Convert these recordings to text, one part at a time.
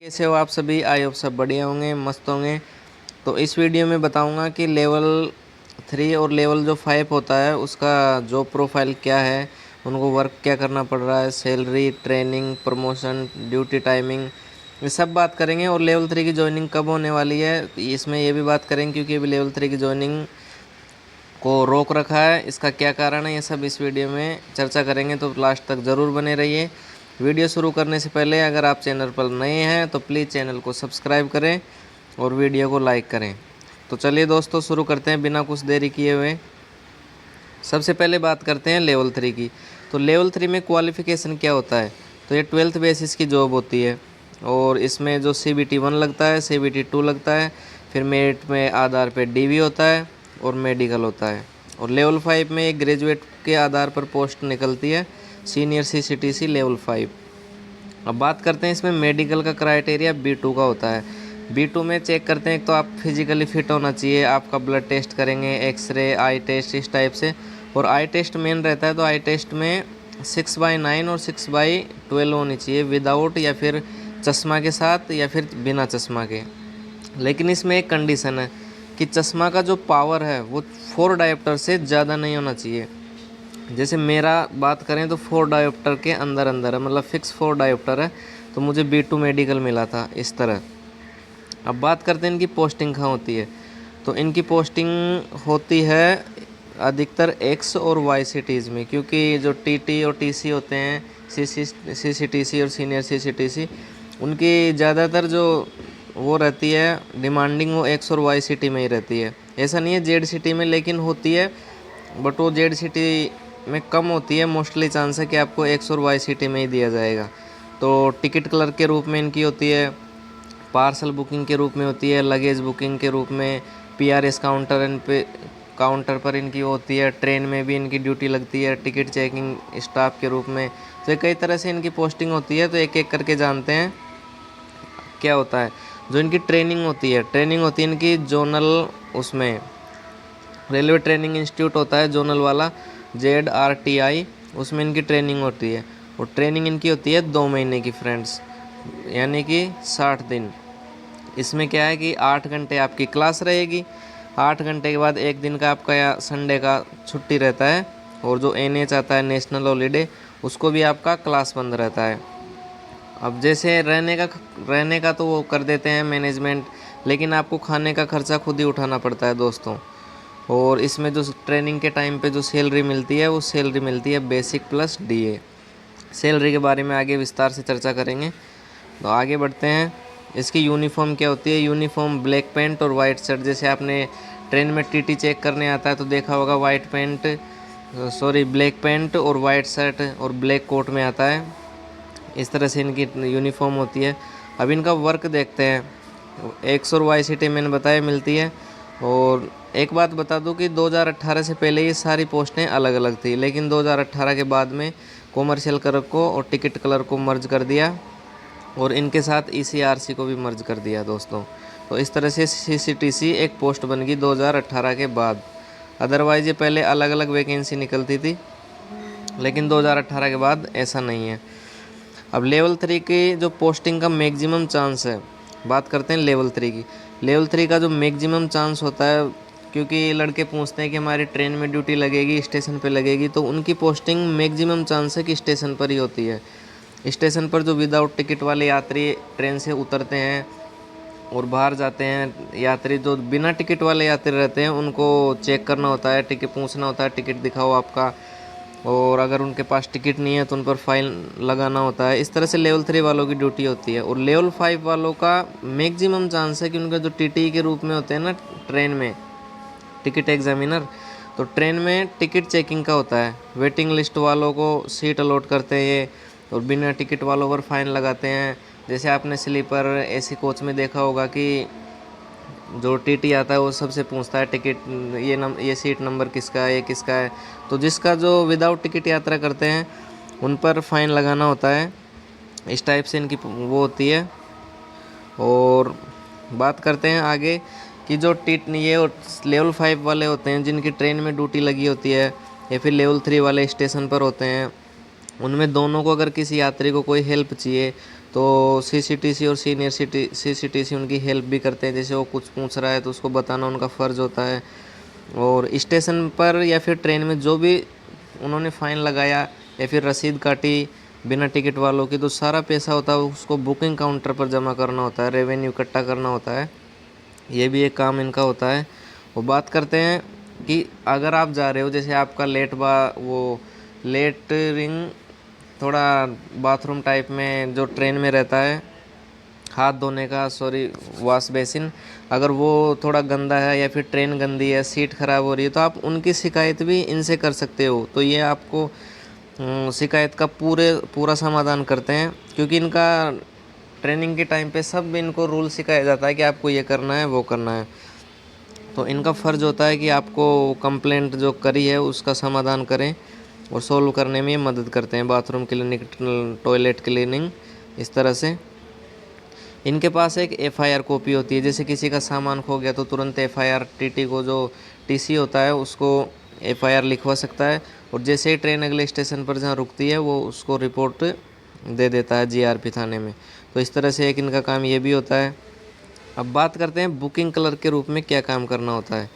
कैसे हो आप सभी। आई होप सब बढ़िया होंगे, मस्त होंगे। तो इस वीडियो में बताऊंगा कि लेवल 3 और लेवल जो 5 होता है उसका जॉब प्रोफाइल क्या है, उनको वर्क क्या करना पड़ रहा है, salary, training, promotion, duty timing, ये सब बात करेंगे। और लेवल 3 की ज्वाइनिंग कब होने वाली है इसमें ये भी बात करेंगे, क्योंकि अभी लेवल 3 की ज्वाइनिंग को रोक रखा है। इसका क्या कारण है, ये सब इस वीडियो में चर्चा करेंगे, तो लास्ट तक ज़रूर बने रहिए। वीडियो शुरू करने से पहले अगर आप चैनल पर नए हैं तो प्लीज़ चैनल को सब्सक्राइब करें और वीडियो को लाइक करें। तो चलिए दोस्तों शुरू करते हैं बिना कुछ देरी किए हुए। सबसे पहले बात करते हैं लेवल 3 की। तो लेवल 3 में क्वालिफ़िकेशन क्या होता है, तो ये 12th बेसिस की जॉब होती है। और इसमें जो CBT 1 लगता है, CBT 2 लगता है, फिर मेरिट में आधार पे DV होता है और मेडिकल होता है। और लेवल 5 में एक ग्रेजुएट के आधार पर पोस्ट निकलती है, सीनियर CCTC लेवल 5। अब बात करते हैं इसमें मेडिकल का क्राइटेरिया B2 का होता है। B2 में चेक करते हैं, एक तो आप फिजिकली फिट होना चाहिए, आपका ब्लड टेस्ट करेंगे, एक्सरे, आई टेस्ट, इस टाइप से। और आई टेस्ट मेन रहता है, तो आई टेस्ट में 6/9 और 6/12 होनी चाहिए, विदाउट या फिर चश्मा के साथ या फिर बिना चश्मा के। लेकिन इसमें एक कंडीशन है कि चश्मा का जो पावर है वो 4 डायोप्टर से ज़्यादा नहीं होना चाहिए। जैसे मेरा बात करें तो 4 डायोप्टर के अंदर अंदर है, मतलब फिक्स 4 डायोप्टर है, तो मुझे B2 मेडिकल मिला था इस तरह। अब बात करते हैं इनकी पोस्टिंग कहाँ होती है। तो इनकी पोस्टिंग होती है अधिकतर X और Y सिटीज़ में, क्योंकि जो TT और TC होते हैं, CCTC और सीनियर CCTC, उनकी ज़्यादातर जो वो रहती है डिमांडिंग, वो X और Y सिटी में ही रहती है। ऐसा नहीं है Z सिटी में लेकिन होती है, बट वो Z सिटी में कम होती है। मोस्टली चांस है कि आपको X और Y सिटी में ही दिया जाएगा। तो टिकट क्लर्क के रूप में इनकी होती है, पार्सल बुकिंग के रूप में होती है, लगेज बुकिंग के रूप में, PRS काउंटर पर इनकी होती है, ट्रेन में भी इनकी ड्यूटी लगती है, टिकट चेकिंग स्टाफ के रूप में। तो कई तरह से इनकी पोस्टिंग होती है। तो एक एक करके जानते हैं क्या होता है। जो इनकी ट्रेनिंग होती है इनकी जोनल, उसमें रेलवे ट्रेनिंग इंस्टीट्यूट होता है जोनल वाला, ZRTI, उसमें इनकी ट्रेनिंग होती है। और ट्रेनिंग इनकी होती है 2 महीने की फ्रेंड्स, यानी कि 60 दिन। इसमें क्या है कि 8 घंटे आपकी क्लास रहेगी, 8 घंटे के बाद एक दिन का आपका या संडे का छुट्टी रहता है। और जो NH आता है, नेशनल हॉलीडे, उसको भी आपका क्लास बंद रहता है। अब जैसे रहने का तो वो कर देते हैं मैनेजमेंट, लेकिन आपको खाने का खर्चा खुद ही उठाना पड़ता है दोस्तों। और इसमें जो ट्रेनिंग के टाइम पे जो सैलरी मिलती है, वो सैलरी मिलती है बेसिक प्लस DA। सैलरी के बारे में आगे विस्तार से चर्चा करेंगे। तो आगे बढ़ते हैं। इसकी यूनिफॉर्म क्या होती है। यूनिफॉर्म ब्लैक पैंट और वाइट शर्ट। जैसे आपने ट्रेन में TT चेक करने आता है तो देखा होगा, ब्लैक पैंट और वाइट शर्ट और ब्लैक कोट में आता है। इस तरह से इनकी यूनिफॉर्म होती है। अब इनका वर्क देखते हैं। X और Y सिटी मैंने बताया मिलती है। और एक बात बता दूं कि 2018 से पहले ये सारी पोस्टें अलग अलग थी, लेकिन 2018 के बाद में कॉमर्शियल क्लर्क को और टिकट क्लर्क को मर्ज कर दिया, और इनके साथ ECRC को भी मर्ज कर दिया दोस्तों। तो इस तरह से CCTC एक पोस्ट बन गई 2018 के बाद। अदरवाइज़ ये पहले अलग अलग वैकेंसी निकलती थी, लेकिन 2018 के बाद ऐसा नहीं है। अब लेवल 3 की जो पोस्टिंग का मैक्सिमम चांस है, बात करते हैं लेवल 3 की। लेवल 3 का जो मैक्सिमम चांस होता है, क्योंकि लड़के पूछते हैं कि हमारी ट्रेन में ड्यूटी लगेगी, स्टेशन पे लगेगी, तो उनकी पोस्टिंग मैक्सिमम चांस है कि स्टेशन पर ही होती है। स्टेशन पर जो विदाउट टिकट वाले यात्री ट्रेन से उतरते हैं और बाहर जाते हैं, यात्री जो बिना टिकट वाले यात्री रहते हैं, उनको चेक करना होता है, टिकट पूछना होता है, टिकट दिखाओ आपका। और अगर उनके पास टिकट नहीं है तो उन पर फाइन लगाना होता है। इस तरह से लेवल 3 वालों की ड्यूटी होती है। और लेवल 5 वालों का मैक्सिमम चांस है कि उनका जो TT के रूप में होते हैं ना ट्रेन में, टिकट एग्जामिनर, तो ट्रेन में टिकट चेकिंग का होता है। वेटिंग लिस्ट वालों को सीट अलॉट करते हैं ये, और बिना टिकट वालों पर फाइन लगाते हैं। जैसे आपने स्लीपर AC कोच में देखा होगा कि जो TT आता है वो सबसे पूछता है टिकट, ये सीट नंबर किसका है, ये किसका है। तो जिसका जो विदाउट टिकट यात्रा करते हैं उन पर फाइन लगाना होता है। इस टाइप से इनकी वो होती है। और बात करते हैं आगे कि जो ये लेवल 5 वाले होते हैं जिनकी ट्रेन में ड्यूटी लगी होती है, या फिर लेवल 3 वाले स्टेशन पर होते हैं, उनमें दोनों को अगर किसी यात्री को कोई हेल्प चाहिए तो सीसीटीसी और सीनियर सीसीटीसी उनकी हेल्प भी करते हैं। जैसे वो कुछ पूछ रहा है तो उसको बताना उनका फ़र्ज़ होता है। और स्टेशन पर या फिर ट्रेन में जो भी उन्होंने फ़ाइन लगाया या फिर रसीद काटी बिना टिकट वालों की, तो सारा पैसा होता है उसको बुकिंग काउंटर पर जमा करना होता है, रेवेन्यू इकट्ठा करना होता है। ये भी एक काम इनका होता है। वो बात करते हैं कि अगर आप जा रहे हो, जैसे आपका लेटरिंग थोड़ा बाथरूम टाइप में जो ट्रेन में रहता है, हाथ धोने का वॉश बेसिन, अगर वो थोड़ा गंदा है या फिर ट्रेन गंदी है, सीट ख़राब हो रही है, तो आप उनकी शिकायत भी इनसे कर सकते हो। तो ये आपको शिकायत का पूरा समाधान करते हैं, क्योंकि इनका ट्रेनिंग के टाइम पे सब इनको रूल सिखाया जाता है कि आपको ये करना है वो करना है। तो इनका फ़र्ज़ होता है कि आपको कंप्लेंट जो करी है उसका समाधान करें और सोल्व करने में ये मदद करते हैं। बाथरूम क्लीनिंग, टॉयलेट क्लीनिंग, इस तरह से। इनके पास एक एफआईआर कॉपी होती है। जैसे किसी का सामान खो गया तो तुरंत एफआईआर, टीटी को जो टीसी होता है उसको एफआईआर लिखवा सकता है, और जैसे ही ट्रेन अगले स्टेशन पर जहाँ रुकती है वो उसको रिपोर्ट दे देता है जीआरपी थाने में। तो इस तरह से एक इनका काम ये भी होता है। अब बात करते हैं बुकिंग क्लर्क के रूप में क्या काम करना होता है।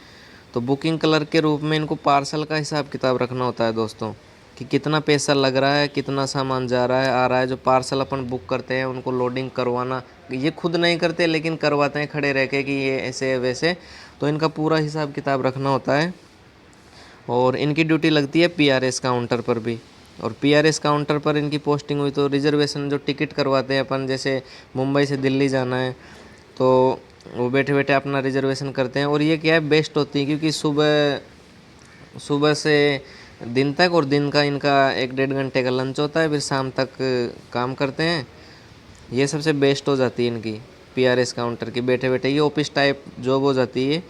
तो बुकिंग क्लर्क के रूप में इनको पार्सल का हिसाब किताब रखना होता है दोस्तों, कि कितना पैसा लग रहा है, कितना सामान जा रहा है आ रहा है। जो पार्सल अपन बुक करते हैं उनको लोडिंग करवाना, ये खुद नहीं करते लेकिन करवाते हैं खड़े रह के कि ये ऐसे है वैसे। तो इनका पूरा हिसाब किताब रखना होता है। और इनकी ड्यूटी लगती है पीआरएस काउंटर पर भी। और पीआरएस काउंटर पर इनकी पोस्टिंग हुई तो रिजर्वेशन जो टिकट करवाते हैं अपन, जैसे मुंबई से दिल्ली जाना है तो वो बैठे बैठे अपना रिजर्वेशन करते हैं। और ये क्या है, बेस्ट होती है, क्योंकि सुबह सुबह से दिन तक, और दिन का इनका 1-1.5 घंटे का लंच होता है, फिर शाम तक काम करते हैं। ये सबसे बेस्ट हो जाती है इनकी पीआरएस काउंटर की, बैठे बैठे ये ऑफिस टाइप जॉब हो जाती है।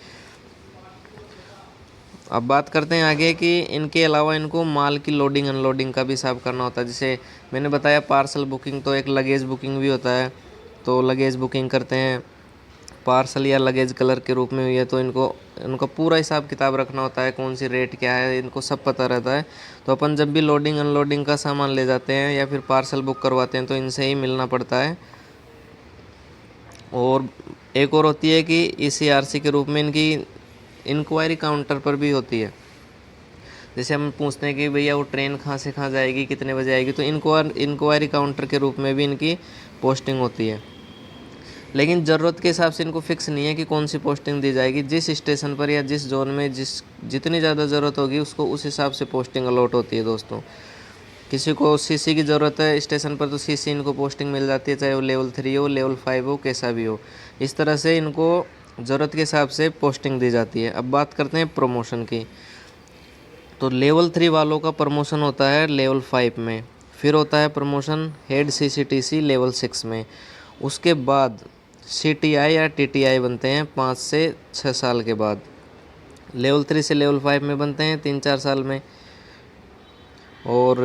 अब बात करते हैं आगे कि इनके अलावा इनको माल की लोडिंग अनलोडिंग का भी हिसाब करना होता है। जैसे मैंने बताया पार्सल बुकिंग, तो एक लगेज बुकिंग भी होता है। तो लगेज बुकिंग करते हैं, पार्सल या लगेज कलर के रूप में हुई है तो इनका पूरा हिसाब किताब रखना होता है, कौन सी रेट क्या है, इनको सब पता रहता है। तो अपन जब भी लोडिंग अनलोडिंग का सामान ले जाते हैं या फिर पार्सल बुक करवाते हैं तो इनसे ही मिलना पड़ता है। और एक और होती है कि ईसीआरसी के रूप में इनकी इंक्वायरी काउंटर पर भी होती है। जैसे हम पूछते हैं कि भैया वो ट्रेन कहाँ से कहाँ जाएगी, कितने बजे आएगी, तो इंक्वायरी काउंटर के रूप में भी इनकी पोस्टिंग होती है। लेकिन ज़रूरत के हिसाब से इनको फिक्स नहीं है कि कौन सी पोस्टिंग दी जाएगी। जिस स्टेशन पर या जिस जोन में जितनी ज़्यादा ज़रूरत होगी उसको उस हिसाब से पोस्टिंग अलॉट होती है दोस्तों। किसी को सीसी की ज़रूरत है स्टेशन पर तो सीसी इनको पोस्टिंग मिल जाती है, चाहे वो लेवल 3 हो, लेवल 5 हो, कैसा भी हो। इस तरह से इनको ज़रूरत के हिसाब से पोस्टिंग दी जाती है। अब बात करते हैं प्रमोशन की। तो लेवल 3 वालों का प्रमोशन होता है लेवल 5 में, फिर होता है प्रमोशन हेड सीसीटीसी लेवल 6 में। उसके बाद सीटीआई या टीटीआई बनते हैं 5 से 6 साल के बाद। लेवल 3 से लेवल 5 में बनते हैं 3-4 साल में। और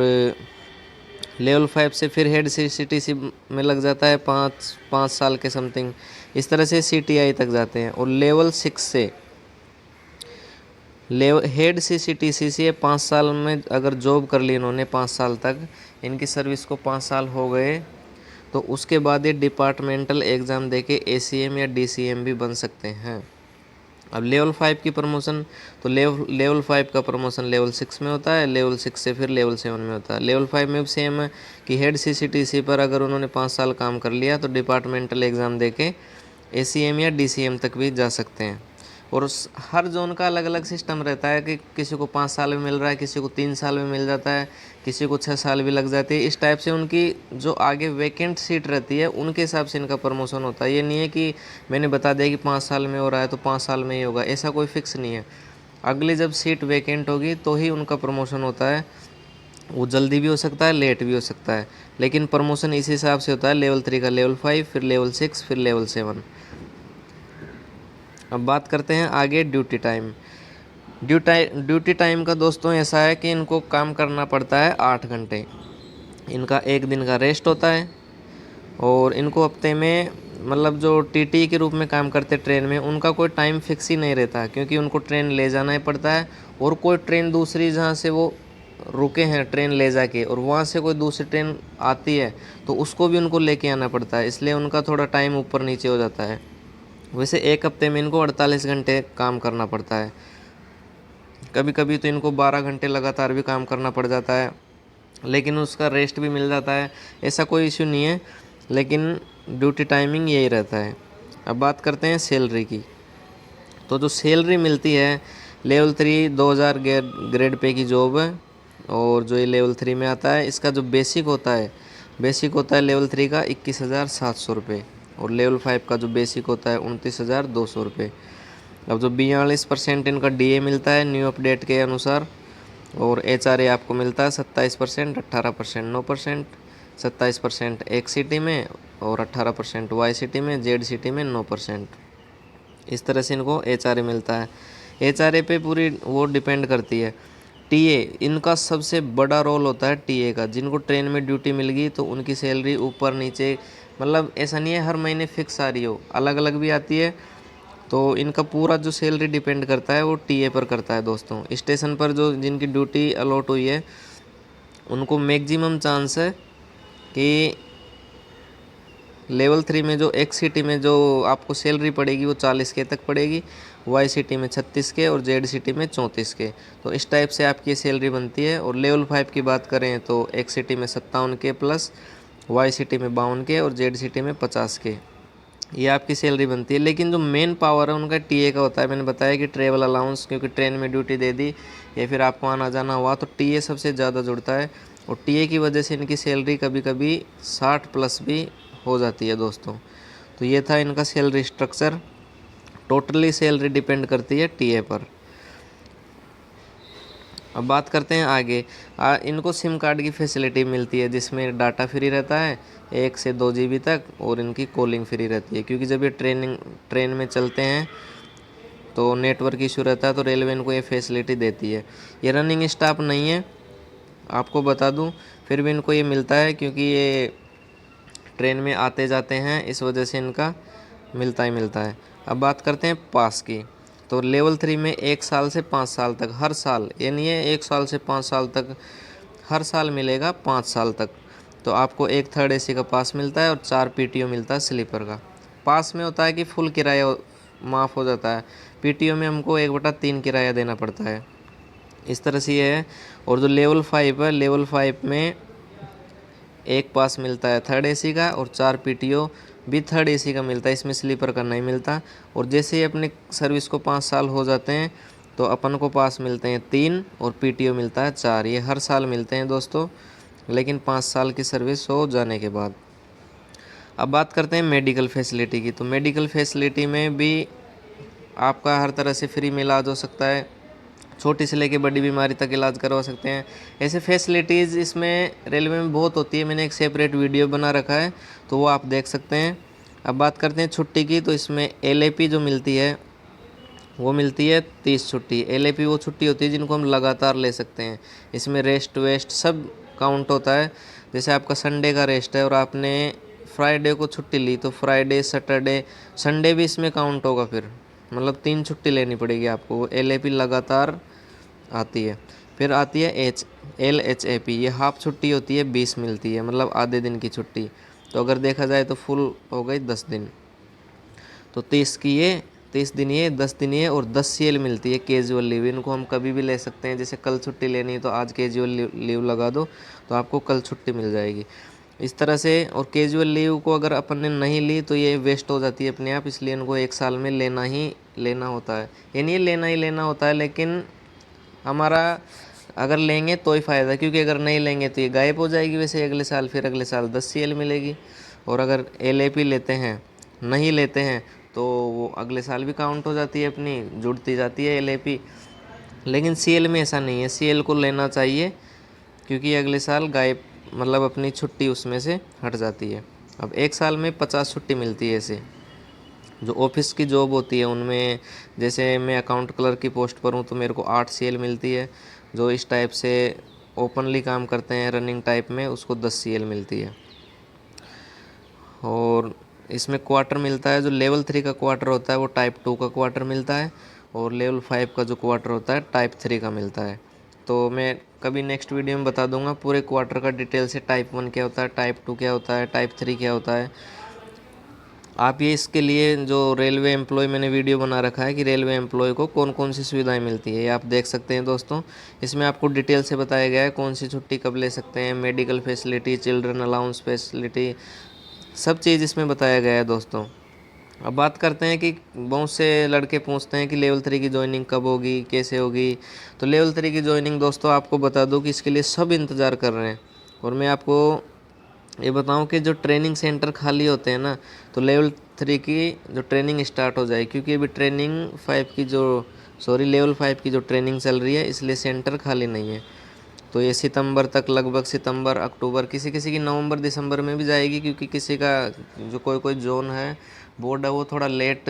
लेवल 5 से फिर हेड सीसीटीसी में लग जाता है 5 साल के समथिंग। इस तरह से सीटीआई तक जाते हैं। और लेवल 6 से हेड सीसीटीसी से 5 साल में अगर जॉब कर ली इन्होंने, 5 साल तक इनकी सर्विस को 5 साल हो गए, तो उसके बाद ये डिपार्टमेंटल एग्ज़ाम देके एसीएम या डीसीएम भी बन सकते हैं। अब लेवल 5 की प्रमोशन, तो लेवल 5 का प्रमोशन लेवल 6 में होता है, लेवल 6 से फिर लेवल 7 में होता है। लेवल 5 में भी सेम है कि हेड सीसीटीसी पर अगर उन्होंने 5 साल काम कर लिया तो डिपार्टमेंटल एग्ज़ाम देके एसीएम या डीसीएम तक भी जा सकते हैं। और हर जोन का अलग अलग सिस्टम रहता है कि किसी को 5 साल में मिल रहा है, किसी को 3 साल में मिल जाता है, किसी को 6 साल भी लग जाती है। इस टाइप से उनकी जो आगे वैकेंट सीट रहती है उनके हिसाब से इनका प्रमोशन होता है। ये नहीं है कि मैंने बता दिया कि 5 साल में हो रहा है तो 5 साल में ही होगा, ऐसा कोई फिक्स नहीं है। अगली जब सीट वैकेंट होगी तो ही उनका प्रमोशन होता है। वो जल्दी भी हो सकता है, लेट भी हो सकता है, लेकिन प्रमोशन इस हिसाब से होता है। लेवल 3 का लेवल 5, फिर लेवल 6, फिर लेवल 7। अब बात करते हैं आगे ड्यूटी टाइम। ड्यूटी टाइम का दोस्तों ऐसा है कि इनको काम करना पड़ता है 8 घंटे। इनका एक दिन का रेस्ट होता है। और इनको हफ्ते में, मतलब जो टीटी के रूप में काम करते ट्रेन में, उनका कोई टाइम फिक्स ही नहीं रहता, क्योंकि उनको ट्रेन ले जाना ही पड़ता है। और कोई ट्रेन दूसरी जहाँ से वो रुके हैं ट्रेन ले जाके और वहाँ से कोई दूसरी ट्रेन आती है तो उसको भी उनको लेके आना पड़ता है, इसलिए उनका थोड़ा टाइम ऊपर नीचे हो जाता है। वैसे एक हफ्ते में इनको 48 घंटे काम करना पड़ता है, कभी कभी तो इनको 12 घंटे लगातार भी काम करना पड़ जाता है, लेकिन उसका रेस्ट भी मिल जाता है, ऐसा कोई इशू नहीं है, लेकिन ड्यूटी टाइमिंग यही रहता है। अब बात करते हैं सैलरी की। तो जो सैलरी मिलती है लेवल 3 2000 ग्रेड पे की जॉब है, और जो ये लेवल 3 में आता है इसका जो बेसिक होता है लेवल 3 का 21,700 रुपये, और लेवल 5 का जो बेसिक होता है 29,200 रुपये। अब जो 42% इनका डीए मिलता है न्यू अपडेट के अनुसार, और एचआरए आपको मिलता है 27%, 18% 9%, 27% एक सिटी में और 18% वाई सिटी में, जेड सिटी में 9%। इस तरह से इनको एचआरए मिलता है। एचआरए पे पूरी वो डिपेंड करती है। टीए, इनका सबसे बड़ा रोल होता है टीए का। जिनको ट्रेन में ड्यूटी मिल गई तो उनकी सैलरी ऊपर नीचे, मतलब ऐसा नहीं है हर महीने फिक्स आ रही हो, अलग अलग भी आती है। तो इनका पूरा जो सैलरी डिपेंड करता है वो टीए पर करता है दोस्तों। स्टेशन पर जो जिनकी ड्यूटी अलॉट हुई है उनको मैक्सिमम चांस है कि लेवल 3 में जो एक सिटी में जो आपको सैलरी पड़ेगी वो 40 के तक पड़ेगी, वाई सिटी में 36 के और जेड सिटी में 34 के। तो इस टाइप से आपकी सैलरी बनती है। और लेवल 5 की बात करें तो एक सिटी में 57 के प्लस, वाई सिटी में 52 के और जेड सिटी में 50 के, ये आपकी सैलरी बनती है। लेकिन जो मेन पावर है उनका टीए का होता है। मैंने बताया कि ट्रेवल अलाउंस, क्योंकि ट्रेन में ड्यूटी दे दी या फिर आपको आना जाना हुआ तो टीए सबसे ज़्यादा जुड़ता है, और टीए की वजह से इनकी सैलरी कभी कभी 60 प्लस भी हो जाती है दोस्तों। तो ये था इनका salary structure. Totally salary depend करती है टीए पर। अब बात करते हैं आगे। इनको सिम कार्ड की फैसिलिटी मिलती है जिसमें डाटा फ्री रहता है 1 से 2 GB तक, और इनकी कॉलिंग फ्री रहती है, क्योंकि जब ये ट्रेन में चलते हैं तो नेटवर्क इशू रहता है, तो रेलवे इनको ये फैसिलिटी देती है। ये रनिंग स्टाफ नहीं है आपको बता दूं, फिर भी इनको ये मिलता है क्योंकि ये ट्रेन में आते जाते हैं, इस वजह से इनका मिलता ही मिलता है। अब बात करते हैं पास की। तो लेवल 3 में 1 साल से 5 साल तक, हर साल, ये नहीं है 1 साल से 5 साल तक, हर साल मिलेगा 5 साल तक। तो आपको एक थर्ड एसी का पास मिलता है और 4 पीटीओ मिलता है स्लीपर का। पास में होता है कि फुल किराया माफ़ हो जाता है, पीटीओ में हमको 1/3 किराया देना पड़ता है। इस तरह से ये है। और जो लेवल 5 है, लेवल 5 में एक पास मिलता है थर्ड एसी का और 4 पीटीओ भी थर्ड एसी का मिलता है, इसमें स्लीपर का नहीं मिलता। और जैसे ही अपने सर्विस को 5 साल हो जाते हैं तो अपन को पास मिलते हैं 3 और पीटीओ मिलता है 4। ये हर साल मिलते हैं दोस्तों, लेकिन 5 साल की सर्विस हो जाने के बाद। अब बात करते हैं मेडिकल फैसिलिटी की। तो मेडिकल फैसिलिटी में भी आपका हर तरह से फ्री में इलाज हो सकता है, छोटी से लेके बड़ी बीमारी तक इलाज करवा सकते हैं। ऐसे फैसिलिटीज़ इसमें रेलवे में बहुत होती है, मैंने एक सेपरेट वीडियो बना रखा है तो वो आप देख सकते हैं। अब बात करते हैं छुट्टी की। तो इसमें एलएपी जो मिलती है वो मिलती है 30 छुट्टी। एलएपी वो छुट्टी होती है जिनको हम लगातार ले सकते हैं, इसमें रेस्ट वेस्ट सब काउंट होता है। जैसे आपका संडे का रेस्ट है और आपने फ्राइडे को छुट्टी ली तो फ्राइडे सैटरडे संडे भी इसमें काउंट होगा, फिर मतलब 3 छुट्टी लेनी पड़ेगी आपको। वो एलएपी लगातार आती है। फिर आती है LHAP, ये हाफ छुट्टी होती है, 20 मिलती है, मतलब आधे दिन की छुट्टी। तो अगर देखा जाए तो फुल हो गई 10 दिन। तो 30 दिन ये 10 दिन ये, और 10 CL मिलती है कैजुअल लीव। इनको हम कभी भी ले सकते हैं, जैसे कल छुट्टी लेनी है तो आज कैजुअल लीव लगा दो तो आपको कल छुट्टी मिल जाएगी, इस तरह से। और कैजुअल लीव को अगर अपन ने नहीं ली तो ये वेस्ट हो जाती है अपने आप, इसलिए इनको 1 साल में लेना ही लेना होता है। ये नहीं लेना ही लेना होता है, लेकिन हमारा अगर लेंगे तो ही फ़ायदा, क्योंकि अगर नहीं लेंगे तो ये गायब हो जाएगी वैसे अगले साल, फिर अगले साल 10 CL मिलेगी। और अगर LAP लेते हैं, नहीं लेते हैं तो वो अगले साल भी काउंट हो जाती है अपनी, जुड़ती जाती है LAP। लेकिन CL में ऐसा नहीं है, CL को लेना चाहिए क्योंकि अगले साल गायब, मतलब अपनी छुट्टी उसमें से हट जाती है। अब 1 साल में 50 छुट्टी मिलती है ऐसे। जो ऑफिस की जॉब होती है उनमें, जैसे मैं अकाउंट क्लर्क की पोस्ट पर हूँ तो मेरे को 8 CL मिलती है। जो इस टाइप से ओपनली काम करते हैं रनिंग टाइप में उसको 10 CL मिलती है। और इसमें क्वार्टर मिलता है, जो लेवल 3 का क्वार्टर होता है वो टाइप 2 का क्वार्टर मिलता है, और लेवल 5 का जो क्वार्टर होता है टाइप 3 का मिलता है। तो मैं कभी नेक्स्ट वीडियो में बता दूंगा पूरे क्वार्टर का डिटेल से, टाइप 1 क्या होता है, टाइप 2 क्या होता है, टाइप 3 क्या होता है। आप ये इसके लिए जो रेलवे एम्प्लॉय मैंने वीडियो बना रखा है कि रेलवे एम्प्लॉय को कौन कौन सी सुविधाएं मिलती है, ये आप देख सकते हैं दोस्तों। इसमें आपको डिटेल से बताया गया है कौन सी छुट्टी कब ले सकते हैं, medical facility, children allowance facility, सब चीज़ इसमें बताया गया है दोस्तों। अब बात करते हैं कि बहुत से लड़के पूछते हैं कि लेवल 3 की ज्वाइनिंग कब होगी, कैसे होगी। तो लेवल 3 की ज्वाइनिंग दोस्तों आपको बता दूं कि इसके लिए सब इंतज़ार कर रहे हैं। और मैं आपको ये बताऊं कि जो ट्रेनिंग सेंटर खाली होते हैं ना, तो लेवल 3 की जो ट्रेनिंग स्टार्ट हो जाए, क्योंकि अभी लेवल 5 की जो ट्रेनिंग चल रही है, इसलिए सेंटर खाली नहीं है। तो ये सितंबर तक, लगभग सितंबर अक्टूबर, किसी किसी की नवंबर दिसंबर में भी जाएगी, क्योंकि किसी का जो कोई जोन है, बोर्ड है, वो थोड़ा लेट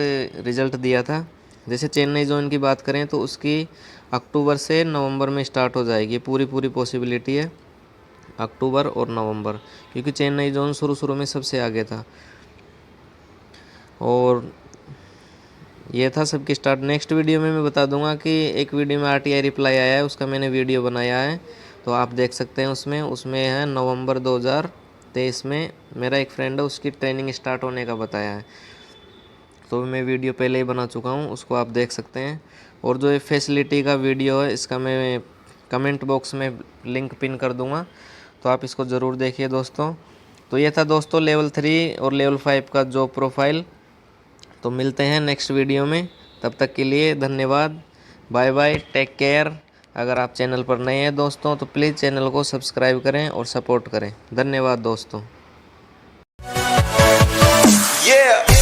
रिजल्ट दिया था। जैसे चेन्नई जोन की बात करें तो उसकी अक्टूबर से नवंबर में स्टार्ट हो जाएगी, पूरी पॉसिबिलिटी है अक्टूबर और नवंबर, क्योंकि चेन्नई जोन शुरू में सबसे आगे था। और ये था सबकी स्टार्ट। नेक्स्ट वीडियो में मैं बता दूंगा कि एक वीडियो में RTI रिप्लाई आया है, उसका मैंने वीडियो बनाया है, तो आप देख सकते हैं। उसमें है नवंबर 2023 में मेरा एक फ्रेंड है, उसकी ट्रेनिंग स्टार्ट होने का बताया है। तो मैं वीडियो पहले ही बना चुका हूँ, उसको आप देख सकते हैं। और जो ये फैसिलिटी का वीडियो है, इसका मैं कमेंट बॉक्स में लिंक पिन कर दूँगा, तो आप इसको ज़रूर देखिए दोस्तों। तो ये था दोस्तों लेवल 3 और लेवल 5 का जॉब प्रोफाइल। तो मिलते हैं नेक्स्ट वीडियो में, तब तक के लिए धन्यवाद, बाय बाय, टेक केयर। अगर आप चैनल पर नए हैं दोस्तों तो प्लीज़ चैनल को सब्सक्राइब करें और सपोर्ट करें। धन्यवाद दोस्तों। Yeah.